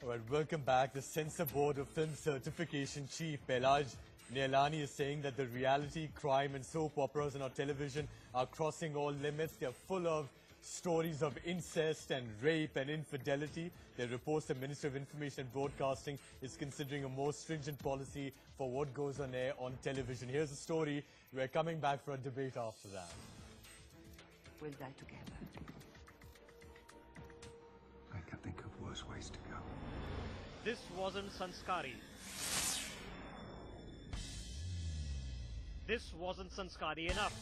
All right, welcome back. The Censor Board of Film Certification Chief Pahlaj Nihalani is saying that the reality, crime and soap operas on our television are crossing all limits. They're full of stories of incest and rape and infidelity. There are reports the Minister of Information and Broadcasting is considering a more stringent policy for what goes on air on television. Here's the story. We're coming back for a debate after that. We'll die together. I can think of worse ways to go. This wasn't sanskari. This wasn't sanskari enough.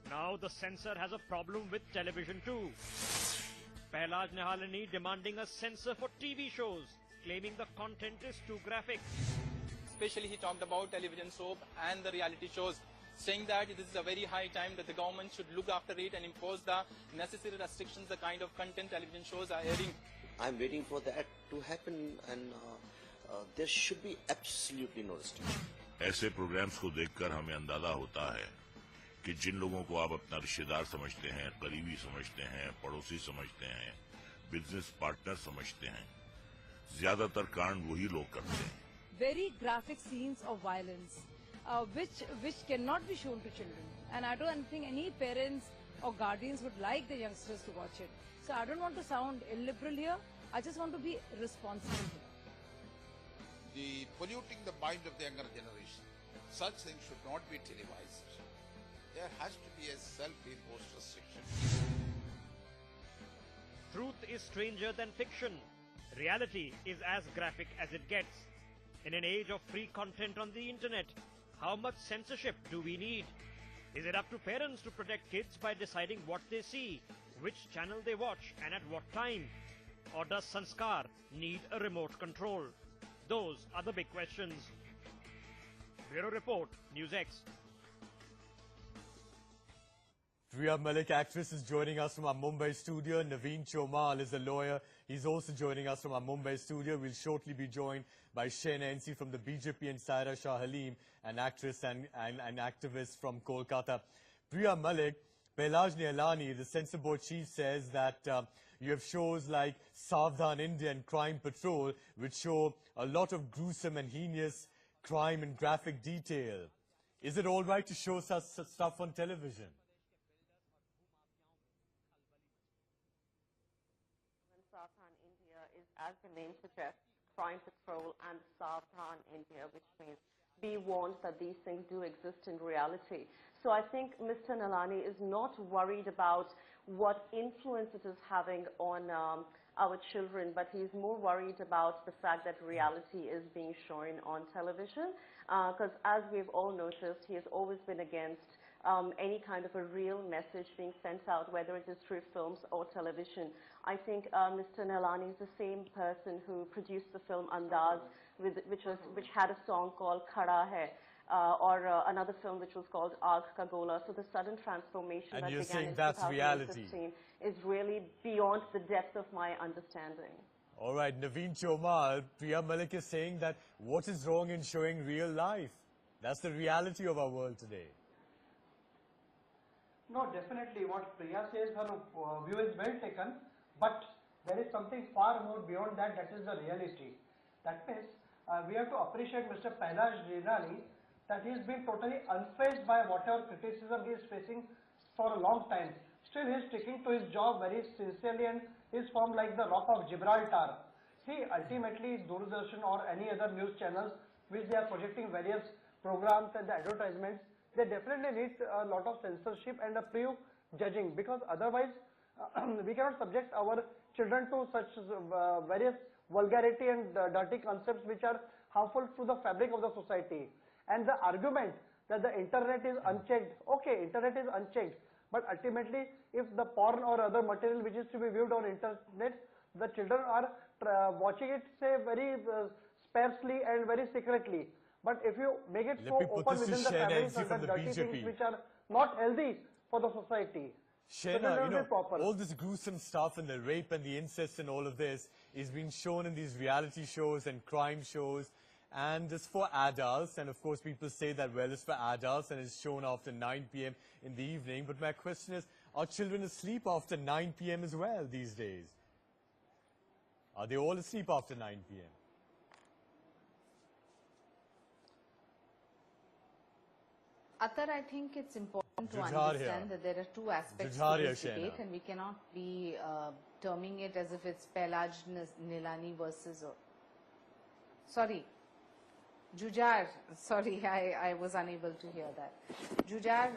Now the censor has a problem with television too. Pahlaj Nihalani demanding a censor for TV shows, claiming the content is too graphic. Especially he talked about television soap and the reality shows, saying that this is a very high time that the government should look after it and impose the necessary restrictions, the kind of content television shows are airing. I'm waiting for that to happen, and there should be absolutely no restriction. ऐसे programmes को देखकर हमें अंदाजा होता है कि जिन लोगों को आप अपना रिश्तेदार समझते हैं, करीबी समझते हैं, पड़ोसी समझते हैं, बिजनेस पार्टनर समझते हैं, ज्यादातर कांड वही लोग करते हैं. Very graphic scenes of violence, which cannot be shown to children, and I don't think any parents or guardians would like the youngsters to watch it. So I don't want to sound illiberal here. I just want to be responsible here. The polluting the mind of the younger generation, such things should not be televised. There has to be a self-imposed restriction. Truth is stranger than fiction. Reality is as graphic as it gets. In an age of free content on the internet, how much censorship do we need? Is it up to parents to protect kids by deciding what they see, which channel they watch and at what time? Or does sanskar need a remote control? Those are the big questions. Bureau Report, NewsX. Priya Malik, actress, is joining us from our Mumbai studio. Naveen Chomal is a lawyer. He's also joining us from our Mumbai studio. We'll shortly be joined by Sheena NC from the BJP and Saira Shah Halim, an actress and activist from Kolkata. Priya Malik, Pahlaj Nihalani, the censor board chief, says that you have shows like Savdhan India and Crime Patrol, which show a lot of gruesome and heinous crime in graphic detail. Is it all right to show such stuff on television? Savdhan India is, as the name suggests, Crime Patrol and Savdhan India, which means be warned that these things do exist in reality. So I think Mr. Nihalani is not worried about what influence it is having on our children, but he's more worried about the fact that reality is being shown on television. Because as we've all noticed, he has always been against any kind of a real message being sent out, whether it is through films or television. I think Mr. Nihalani is the same person who produced the film Andaz, which had a song called Khada Hai, or another film which was called Aag Ka Gola. So the sudden transformation that began in 2015 is really beyond the depth of my understanding. All right, Naveen Chomal, Priya Malik is saying that what is wrong in showing real life? That's the reality of our world today. No, definitely what Priya says, her view is well taken, but there is something far more beyond that, that is the reality. That means we have to appreciate Mr. Pahlaj Nihalani, that he has been totally unfazed by whatever criticism he is facing for a long time. Still he is sticking to his job very sincerely and is formed like the Rock of Gibraltar. See, ultimately Doordarshan or any other news channels which they are projecting various programs and the advertisements, they definitely need a lot of censorship and a pre-judging, because otherwise we cannot subject our children to such various vulgarity and dirty concepts which are harmful to the fabric of the society. And the argument that the internet is unchecked, okay, internet is unchecked, but ultimately if the porn or other material which is to be viewed on internet, the children are watching it, say, very sparsely and very secretly. But if you make it so open within the families and the dirty things which are not healthy for the society. Sheena, you know, all this gruesome stuff and the rape and the incest and all of this is being shown in these reality shows and crime shows, and it's for adults. And of course people say that, well, it's for adults and it's shown after 9 p.m. in the evening. But my question is, are children asleep after 9 p.m. as well these days? Are they all asleep after 9 p.m.? Atar, I think it's important to Jujhar understand here. that there are two aspects Jujhar to here, this debate, Shaina. and we cannot be terming it as if it's Pahlaj Nihalani versus... Sorry. Jujhar. Sorry, I was unable to hear that. Jujhar,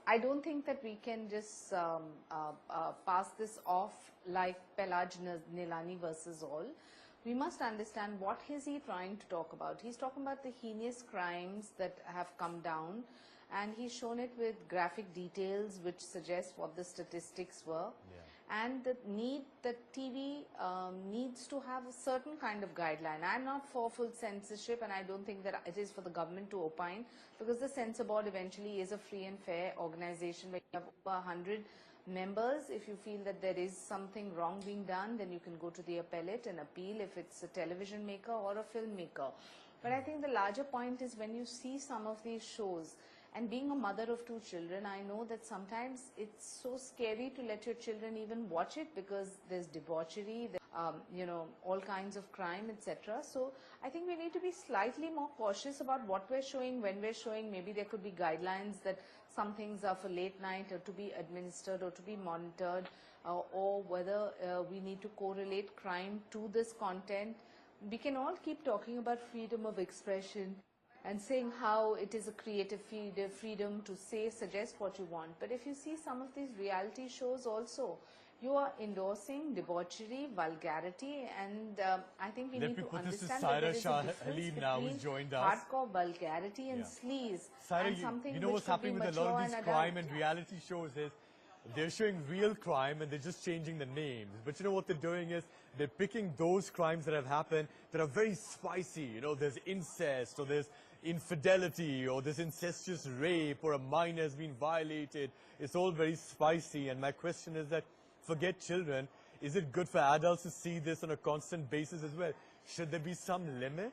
I don't think that we can just pass this off like Pahlaj Nihalani versus all. We must understand what is he trying to talk about. He's talking about the heinous crimes that have come down, and he's shown it with graphic details which suggest what the statistics were. And the need that TV needs to have a certain kind of guideline. I'm not for full censorship, and I don't think that it is for the government to opine, because the censor board eventually is a free and fair organization where you have over 100 members. If you feel that there is something wrong being done, then you can go to the appellate and appeal if it's a television maker or a filmmaker. But I think the larger point is when you see some of these shows, and being a mother of 2 children, I know that sometimes it's so scary to let your children even watch it, because there's debauchery, you know, all kinds of crime, etc. So I think we need to be slightly more cautious about what we're showing, when we're showing. Maybe there could be guidelines that some things are for late night or to be administered or to be monitored, or whether we need to correlate crime to this content. We can all keep talking about freedom of expression and saying how it is a creative freedom to say, suggest what you want. But if you see some of these reality shows also, you are endorsing debauchery, vulgarity, and I think we need to understand that there is a difference between hardcore vulgarity and sleaze. Saira, And something you know which what's could be happening with a lot of mature these and crime adult. and reality shows is they're showing real crime and they're just changing the names. But you know what they're doing is they're picking those crimes that have happened that are very spicy. You know, there's incest, or there's infidelity, or there's incestuous rape, or a minor has been violated. It's all very spicy. And my question is that, forget children, is it good for adults to see this on a constant basis as well? Should there be some limit?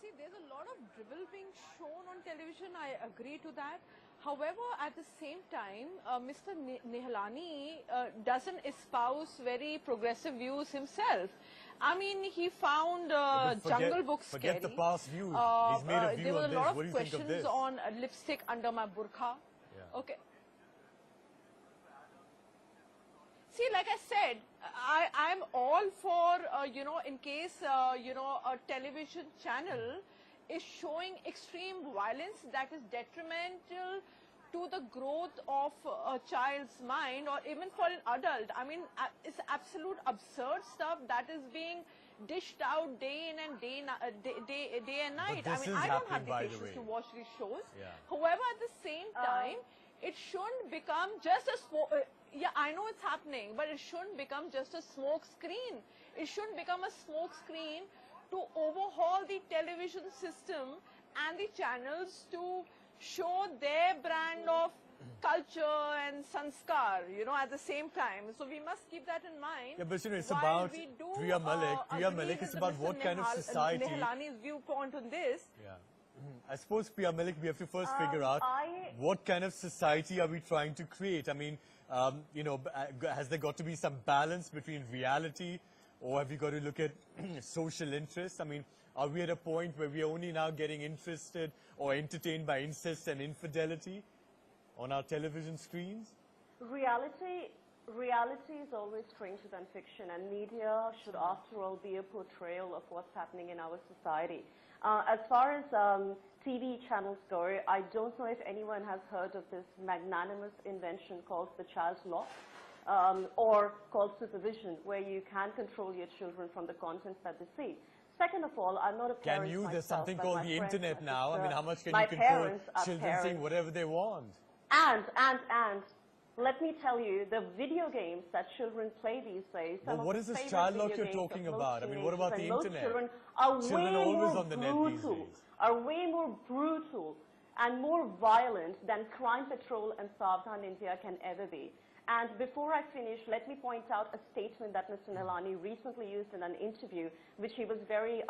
See, there's a lot of dribble being shown on television. I agree to that. However, at the same time, Mr. Nihalani doesn't espouse very progressive views himself. I mean, he found Jungle Book scary. Forget the past views. He's made a view there were on a lot this. What do of you think of questions this? on lipstick under my burqa. Yeah. Okay. See, like I said, I'm all for, you know, in case, you know, a television channel is showing extreme violence that is detrimental to the growth of a child's mind, or even for an adult. I mean, it's absolute absurd stuff that is being dished out day in and day and night. I mean, I don't have the patience to watch these shows. Yeah. However, at the same time, it shouldn't become just a yeah, I know it's happening, but it shouldn't become just a smoke screen. It shouldn't become a smoke screen to overhaul the television system and the channels to show their brand of culture and sanskar, you know, at the same time. So we must keep that in mind. Yeah, but you know, it's While about we do, Priya Malik, it's agree about with what Mr. kind of society. Nihalani's viewpoint on this. Yeah. I suppose, Priya Malik, we have to first figure out what kind of society are we trying to create. I mean, you know, has there got to be some balance between reality, or have you got to look at social interests? I mean, are we at a point where we are only now getting interested or entertained by incest and infidelity on our television screens? Reality is always stranger than fiction, and media should, after all, be a portrayal of what's happening in our society. As far as TV channels go, I don't know if anyone has heard of this magnanimous invention called the child's lock, or called supervision, where you can control your children from the contents that they see. Second of all, I'm not a parent Can you? myself, There's something but called my the friends, internet my now. I sister, mean, how much can my you control parents are children parents. seeing whatever they want? And let me tell you, the video games that children play these days, some Well, what of is the this favorite child lock video you're games of talking most about? I mean, what teenagers about the and most internet? Children are Children way are always more on the net these brutal, days. are way more brutal and more violent than Crime Patrol and Savdhan India can ever be. And before I finish, let me point out a statement that Mr. Nihalani recently used in an interview, which he was very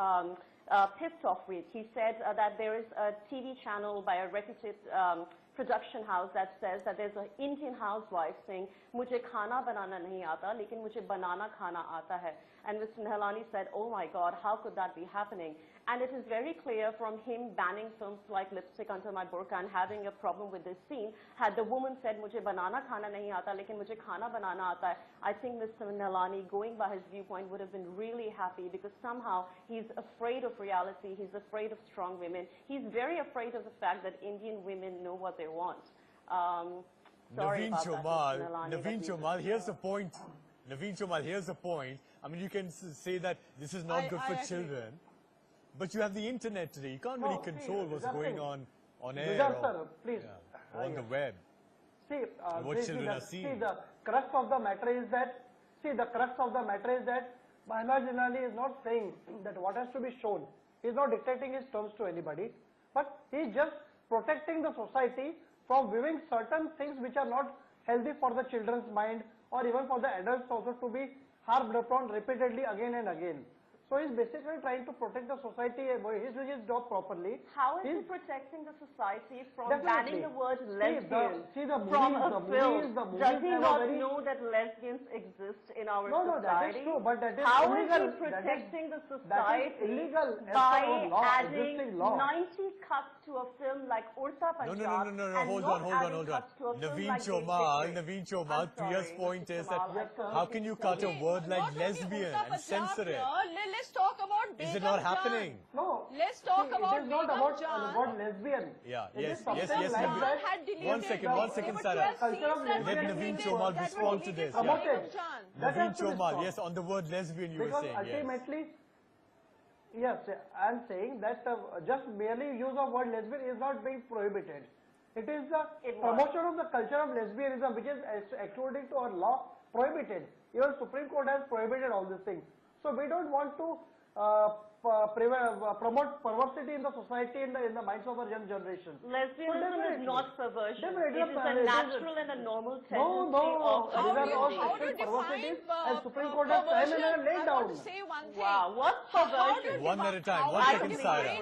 pissed off with. He said that there is a TV channel by a reputed production house that says that there's an Indian housewife saying, "Mujhe khana banana nahi aata, lekin mujhe banana khana aata hai." And Mr. Nihalani said, "Oh my God, how could that be happening?" And it is very clear from him banning films like Lipstick Under My Burqa and having a problem with this scene. Had the woman said, "Mujhe banana khana nahi aata, lekin mujhe khana banana aata hai," I think Mr. Nihalani, going by his viewpoint, would have been really happy, because somehow he's afraid of reality. He's afraid of strong women. He's very afraid of the fact that Indian women know what they want. Sorry about that, Mr. Nihalani, Naveen Chomal, here's the point. Naveen Chomal, here's the point. I mean, you can say that this is not good for children, but you have the internet today. You can't really control what's going on air sir, please. or on the web. See, what children are seeing. See, the crux of the matter is that, Pahlaj Nihalani is not saying that what has to be shown. He is not dictating his terms to anybody, but he is just protecting the society from viewing certain things which are not healthy for the children's mind, or even for the adults also, to be harped upon repeatedly again and again. So he's basically trying to protect the society. He's doing his job properly. How is he protecting the society from banning the word lesbian from a film? Does he not know that lesbians exist in our society? No, that is true, but that is How illegal. Is he protecting the society that is illegal by law, adding 90 cuts to a film like Urta Punjab? No, hold on. Naveen Chomal, Priya's point is that how can you cut a word like lesbian and censor it? Let's talk about Begum Is it not happening? No. Let's talk about it is not Begum about lesbian. Yeah, It yes. is something like that. One second, Sarah. Let Naveen Chomal respond to this. Naveen Chomal, yes, on the word lesbian you were saying, because ultimately, yes, I am saying that just merely use of word lesbian is not being prohibited. It is the promotion of the culture of lesbianism, which is, according to our law, prohibited. Even Supreme Court has prohibited all these things. So we don't want to promote perversity in the society, in the minds of our young generation. Lesbianism is not perversion. It is a natural and a normal tendency of how to perversities, and Supreme Court has time and laid down. I want to say one thing. Wow, what's perversion? One at a time. 1 second, Sarah.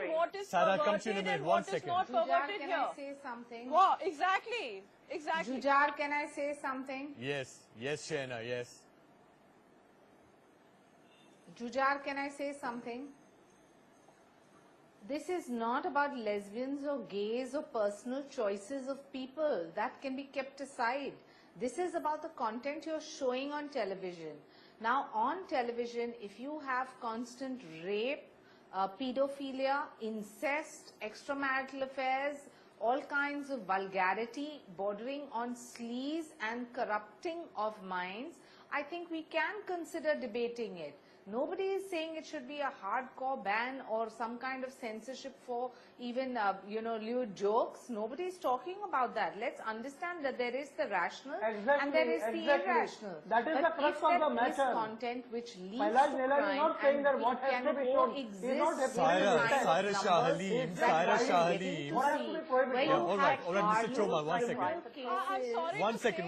Sarah, come to you in a minute. 1 second. Jujar, can I say something? Wow, exactly. Jujar, can I say something? Yes, Shaina, yes. Jujar, can I say something? This is not about lesbians or gays or personal choices of people. That can be kept aside. This is about the content you're showing on television. Now, on television, if you have constant rape, pedophilia, incest, extramarital affairs, all kinds of vulgarity bordering on sleaze and corrupting of minds, I think we can consider debating it. Nobody is saying it should be a hardcore ban or some kind of censorship for even, lewd jokes. Nobody is talking about that. Let's understand that there is the rational and there is the irrational. That is the crux of the matter. If there is content which leads Pahlaj to Nihalani crime is not saying that what has to be shown is not Sarah Shahaleen. All right, Mr. Chomal, 1 second. I'm sorry 1 second,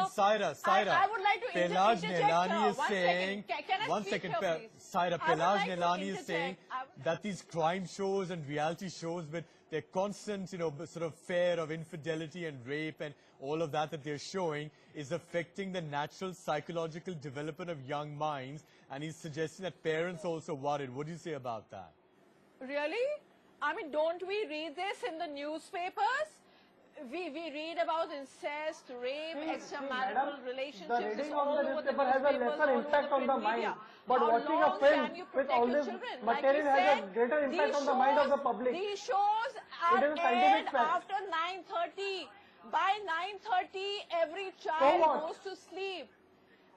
Sarah. I would like to Pahlaj Nihalani is One saying, second. Can I 1 speak second, here, please? Sarah, I would Pahlaj like to Nihalani is saying interject. that these crime shows and reality shows with their constant, sort of fear of infidelity and rape and all of that they're showing is affecting the natural psychological development of young minds, and he's suggesting that parents are also worried. What do you say about that? Really? I mean, don't we read this in the newspapers? We read about incest, rape, extramarital relationships. The reading of the newspaper has a lesser impact on the mind. But watching a film with all this material has a greater impact on the mind of the public. These shows are aired after 9:30. By 9:30, every child goes to sleep.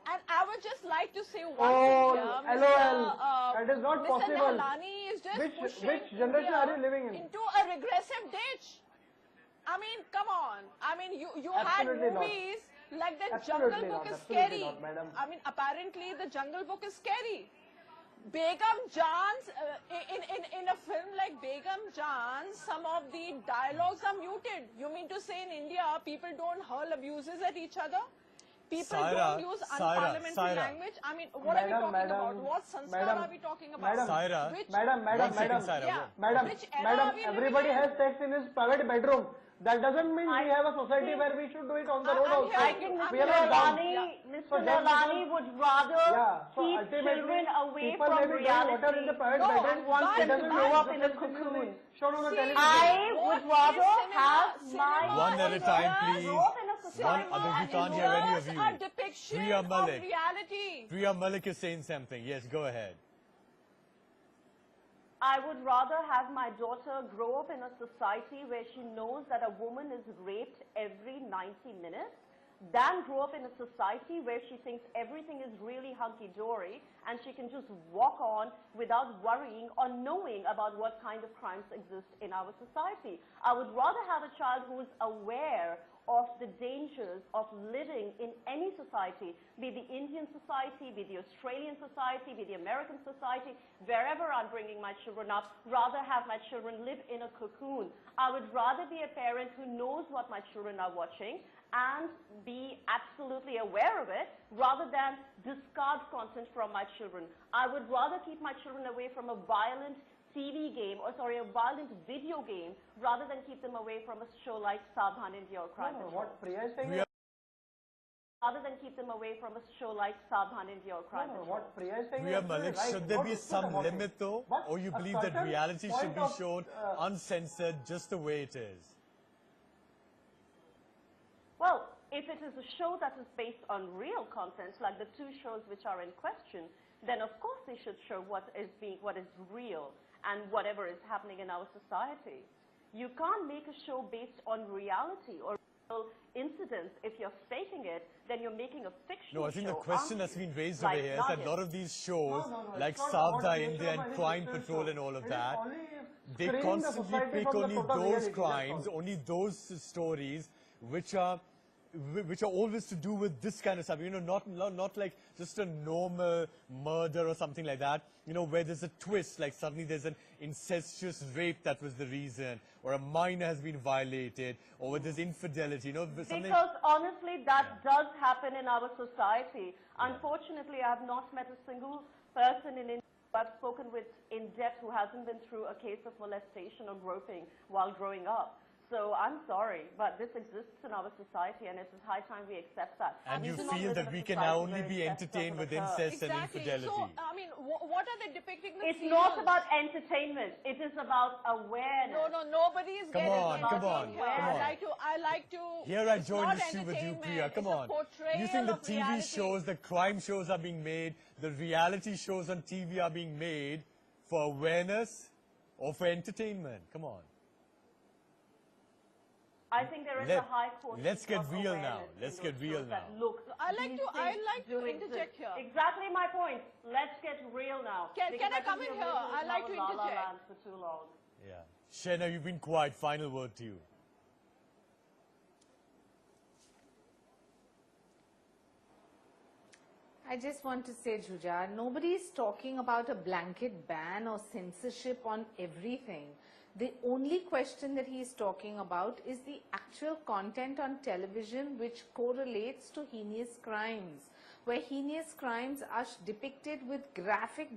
And I would just like to say one thing here. LOL. That is not possible. Mr. Nihalani is just pushing which generation are you living in? Into a regressive ditch. I mean, come on. I mean, you had movies like The Jungle Book is scary. I mean, apparently the Jungle Book is scary. Begum Jan's, in a film like Begum Jan's, some of the dialogues are muted. You mean to say in India, people don't hurl abuses at each other? people Saira, don't use Saira, unparliamentary Saira. language. I mean, what are we talking about? What sanskar are we talking about? Saira, Which, one second, Saira. yeah, Madam, which era madam, are we living everybody in? has sex in his private bedroom. That doesn't mean we have a society where we should do it on the road also. I think We Mr. are not dumb. Nihalani, So Mr. just Nihalani because- would rather so keep ultimately, children away people from may be doing reality whatever in the private and bedroom, want it them to doesn't grow mean up in a this thing will be cocoon. shown on the television. I would rather have my One at a time, please. grow up in a society One other, we and can't hear any of Shows you. a depiction Priya of Malik. reality. Priya Malik is saying something. Yes, go ahead. I would rather have my daughter grow up in a society where she knows that a woman is raped every 90 minutes than grow up in a society where she thinks everything is really hunky-dory and she can just walk on without worrying or knowing about what kind of crimes exist in our society. I would rather have a child who is aware of the dangers of living in any society, be the Indian society, be the Australian society, be the American society, wherever I'm bringing my children up, rather have my children live in a cocoon. I would rather be a parent who knows what my children are watching and be absolutely aware of it rather than discard content from my children. I would rather keep my children away from a violent TV game, or sorry, a violent video game, rather than keep them away from a show like Saabdhan India or Crime Patrol. What Priya is saying Rather than keep them away from a show like Saabdhan India or Crime Patrol. what Priya is saying Priya is Malik, right. should there Not be to put some about it. limit though? But Or you a believe that certain reality should point be of, shown uncensored just the way it is? Well, if it is a show that is based on real content, like the two shows which are in question, then of course they should show what is real and whatever is happening in our society. You can't make a show based on reality or real incidents. If you're faking it, then you're making a fictional show. No, I think the question that's been raised Like over here is that a lot of these shows, like it's not about Saabdhan the India and nature of Crime any Patrol show. and all of It is that, only they screening the constantly society pick from the only total those reality, that's crimes, all. only those stories which are always to do with this kind of stuff, you know, not like just a normal murder or something like that, you know, where there's a twist, like suddenly there's an incestuous rape that was the reason, or a minor has been violated, or where there's infidelity, you know, something. Because honestly, that does happen in our society. Unfortunately, I have not met a single person in India who I've spoken with in depth who hasn't been through a case of molestation or groping while growing up. So I'm sorry, but this exists in our society, and it is high time we accept that. And you do not feel live in that a we can society now only where be incest entertained with doesn't occur. incest and infidelity. So, I mean, what are they depicting? It's not about entertainment. It is about awareness. No, nobody is Come getting on, entertained come on, here. come on. I like to. Here I it's join not the shoe with you, entertainment, Priya. Come it's on. A portrayal You think the of TV reality. shows, the crime shows are being made, the reality shows on TV are being made for awareness or for entertainment? Come on. I think there is a high quotient Let's get of real awareness now. in Let's those get real shows that now. Look, I like to interject here. Exactly my point. Let's get real now. Can Because I think come we in have here? lived I like in to our la-la interject. land for too long. Yeah. Shena, you've been quiet. Final word to you. I just want to say, Jujar, nobody is talking about a blanket ban or censorship on everything. The only question that he is talking about is the actual content on television which correlates to heinous crimes, where heinous crimes are depicted with graphic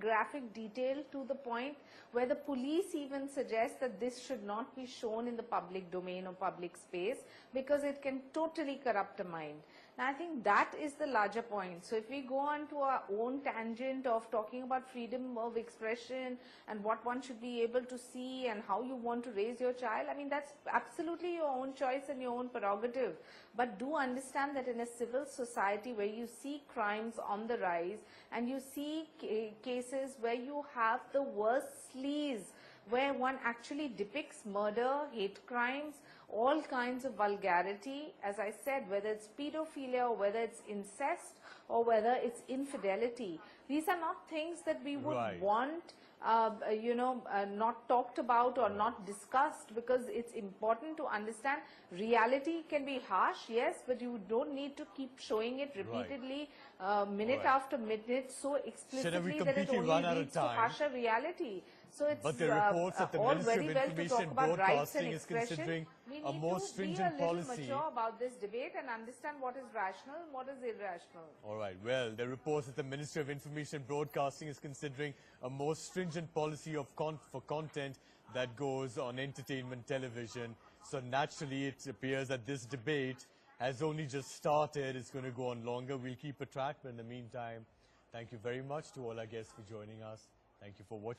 detail to the point where the police even suggest that this should not be shown in the public domain or public space because it can totally corrupt a mind. Now, I think that is the larger point. So if we go on to our own tangent of talking about freedom of expression and what one should be able to see and how you want to raise your child, I mean, that's absolutely your own choice and your own prerogative. But do understand that in a civil society where you see crimes on the rise and you see cases where you have the worst sleaze, where one actually depicts murder, hate crimes, all kinds of vulgarity, as I said, whether it's pedophilia or whether it's incest or whether it's infidelity. These are not things that we would want, not talked about or not discussed, because it's important to understand reality can be harsh, yes, but you don't need to keep showing it repeatedly, minute after minute, so explicitly that it only leads to harsher reality. So it's But the reports that the all Ministry very of well to Information talk about rights and Broadcasting is expression. considering We a need more to stringent be a little policy. mature about this debate and understand what is rational and what is irrational. All right. Well, the reports that the Ministry of Information Broadcasting is considering a more stringent policy of for content that goes on entertainment television. So naturally, it appears that this debate has only just started. It's going to go on longer. We'll keep a track. But in the meantime, thank you very much to all our guests for joining us. Thank you for watching.